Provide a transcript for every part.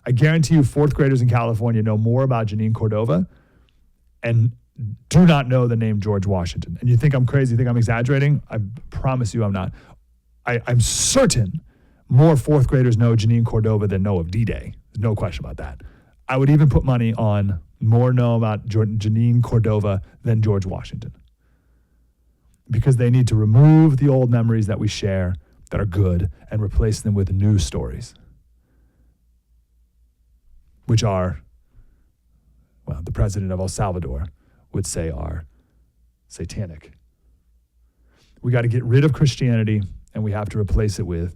I guarantee you fourth graders in California know more about Janine Cordova and do not know the name George Washington. And you think I'm crazy, you think I'm exaggerating? I promise you I'm not. I'm certain more fourth graders know Janine Cordova than know of D-Day. There's no question about that. I would even put money on more know about Janine Cordova than George Washington. Because they need to remove the old memories that we share that are good and replace them with new stories, which are, well, the president of El Salvador would say are satanic. We got to get rid of Christianity and we have to replace it with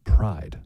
pride.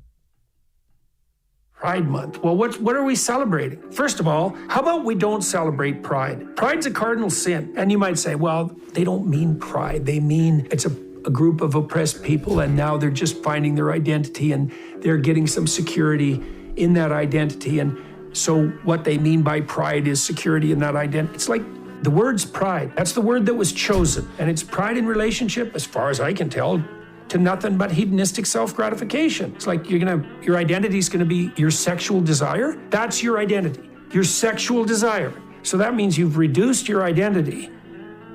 Pride Month. Well, what are we celebrating? First of all, how about we don't celebrate pride? Pride's a cardinal sin. And you might say, well, they don't mean pride. They mean it's a group of oppressed people and now they're just finding their identity and they're getting some security in that identity. And so what they mean by pride is security in that identity. It's like the word's pride. That's the word that was chosen. And it's pride in relationship, as far as I can tell, to nothing but hedonistic self-gratification. It's like your identity is gonna be your sexual desire. That's your identity, your sexual desire. So that means you've reduced your identity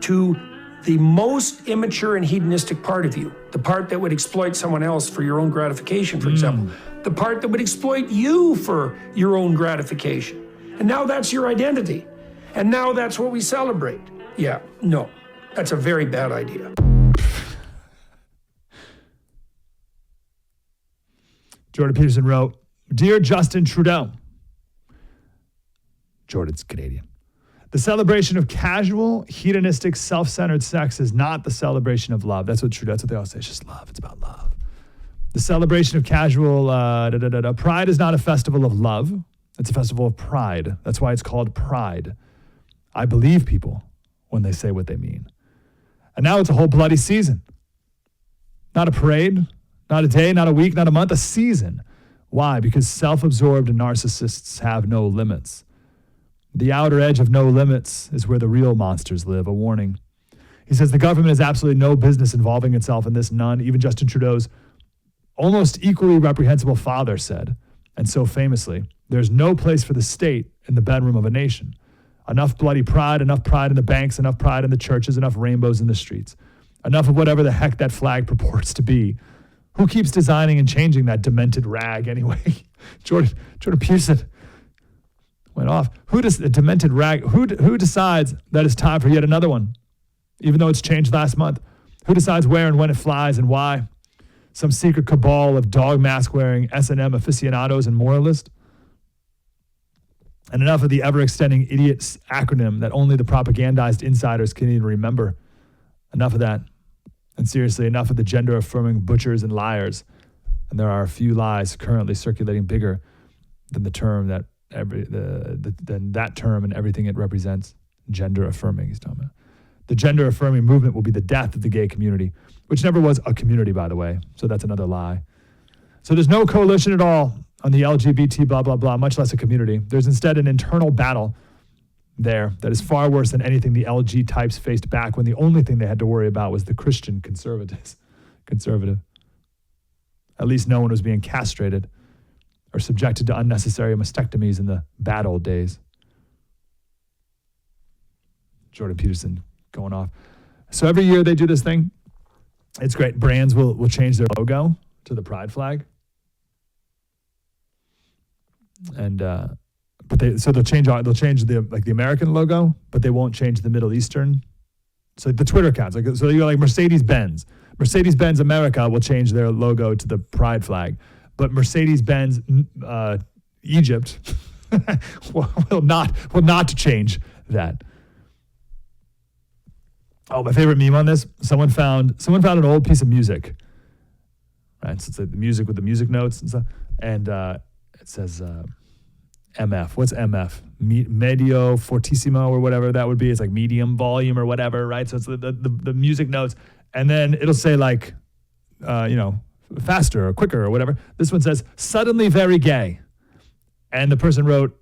to the most immature and hedonistic part of you, the part that would exploit someone else for your own gratification, for example, the part that would exploit you for your own gratification. And now that's your identity. And now that's what we celebrate. Yeah, no, that's a very bad idea. Jordan Peterson wrote, "Dear Justin Trudeau," Jordan's Canadian, "the celebration of casual, hedonistic, self-centered sex is not the celebration of love." That's what they all say. It's just love. It's about love. The celebration of casual pride is not a festival of love. It's a festival of pride. That's why it's called Pride. I believe people when they say what they mean. And now it's a whole bloody season. Not a parade. Not a day, not a week, not a month, a season. Why? Because self-absorbed narcissists have no limits. The outer edge of no limits is where the real monsters live. A warning. He says the government has absolutely no business involving itself in this. None. Even Justin Trudeau's almost equally reprehensible father said, and so famously, there's no place for the state in the bedroom of a nation. Enough bloody pride, enough pride in the banks, enough pride in the churches, enough rainbows in the streets. Enough of whatever the heck that flag purports to be. Who keeps designing and changing that demented rag anyway? Jordan Peterson went off. Who does a demented rag? Who decides that it's time for yet another one, even though it's changed last month? Who decides where and when it flies and why? Some secret cabal of dog mask wearing S&M aficionados and moralists? And enough of the ever-extending idiot acronym that only the propagandized insiders can even remember. Enough of that. And seriously, enough of the gender-affirming butchers and liars. And there are a few lies currently circulating bigger than the term that than that term and everything it represents. Gender-affirming, he's talking about. The gender-affirming movement will be the death of the gay community, which never was a community, by the way. So that's another lie. So there's no coalition at all on the LGBT blah, blah, blah, much less a community. There's instead an internal battle there that is far worse than anything the LG types faced back when the only thing they had to worry about was the Christian conservative. At least no one was being castrated or subjected to unnecessary mastectomies in the bad old days. Jordan Peterson going off. So every year they do this thing. It's great. Brands will change their logo to the pride flag. And they'll change the American logo, but they won't change the Middle Eastern. So the Twitter accounts, so you're like Mercedes-Benz America will change their logo to the pride flag, but Mercedes-Benz Egypt will not change that. Oh, my favorite meme on this: someone found an old piece of music. Right, so it's like the music with the music notes and stuff, and it says. MF. What's MF? Medio fortissimo or whatever that would be. It's like medium volume or whatever, right? So it's the music notes. And then it'll say like, faster or quicker or whatever. This one says, suddenly very gay. And the person wrote,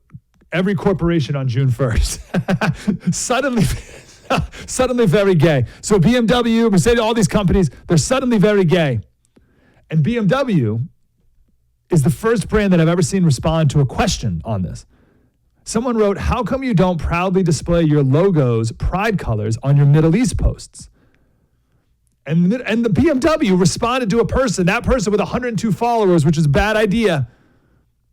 every corporation on June 1st. Suddenly very gay. So BMW, Mercedes, all these companies, they're suddenly very gay. And BMW is the first brand that I've ever seen respond to a question on this. Someone wrote, how come you don't proudly display your logo's pride colors on your Middle East posts? And the BMW responded to that person with 102 followers, which is a bad idea.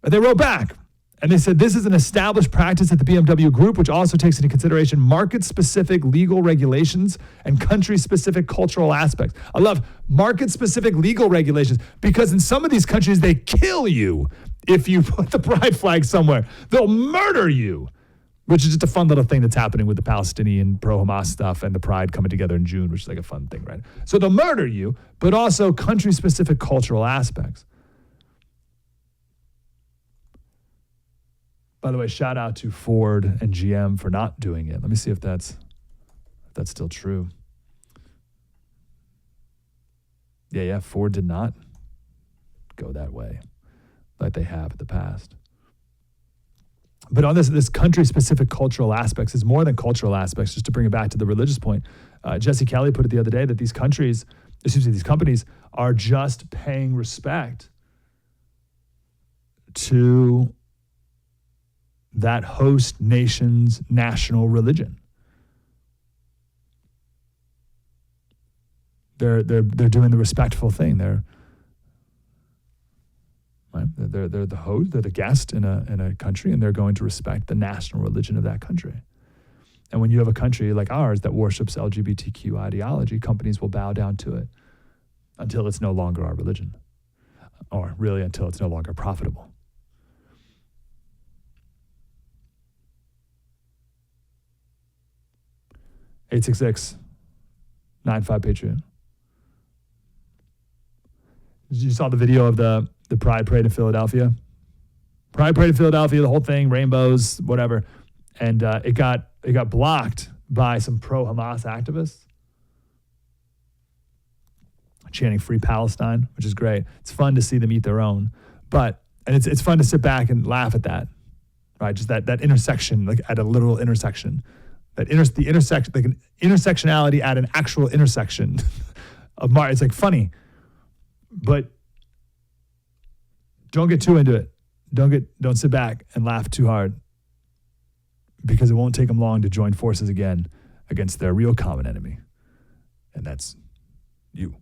And they wrote back. And they said, this is an established practice at the BMW Group, which also takes into consideration market-specific legal regulations and country-specific cultural aspects. I love market-specific legal regulations because in some of these countries, they kill you if you put the pride flag somewhere. They'll murder you, which is just a fun little thing that's happening with the Palestinian pro-Hamas stuff and the pride coming together in June, which is like a fun thing, right? So they'll murder you, but also country-specific cultural aspects. By the way, shout out to Ford and GM for not doing it. Let me see if that's still true. Yeah, Ford did not go that way like they have in the past. But on this country-specific cultural aspects is more than cultural aspects. Just to bring it back to the religious point, Jesse Kelly put it the other day that these companies are just paying respect to that host nation's national religion. They're doing the respectful thing. They're the host, they're the guest in a country, and they're going to respect the national religion of that country. And when you have a country like ours that worships LGBTQ ideology, companies will bow down to it until it's no longer our religion, or really until it's no longer profitable. 866-95-PATRIOT. You saw the video of the Pride Parade in Philadelphia? Pride Parade in Philadelphia, the whole thing, rainbows, whatever. And it got blocked by some pro-Hamas activists chanting Free Palestine, which is great. It's fun to see them eat their own. And it's fun to sit back and laugh at that, right? Just that intersection, like at a literal intersection. Like an intersectionality at an actual intersection of it's like funny, but don't get too into it. Don't sit back and laugh too hard, because it won't take them long to join forces again against their real common enemy, and that's you.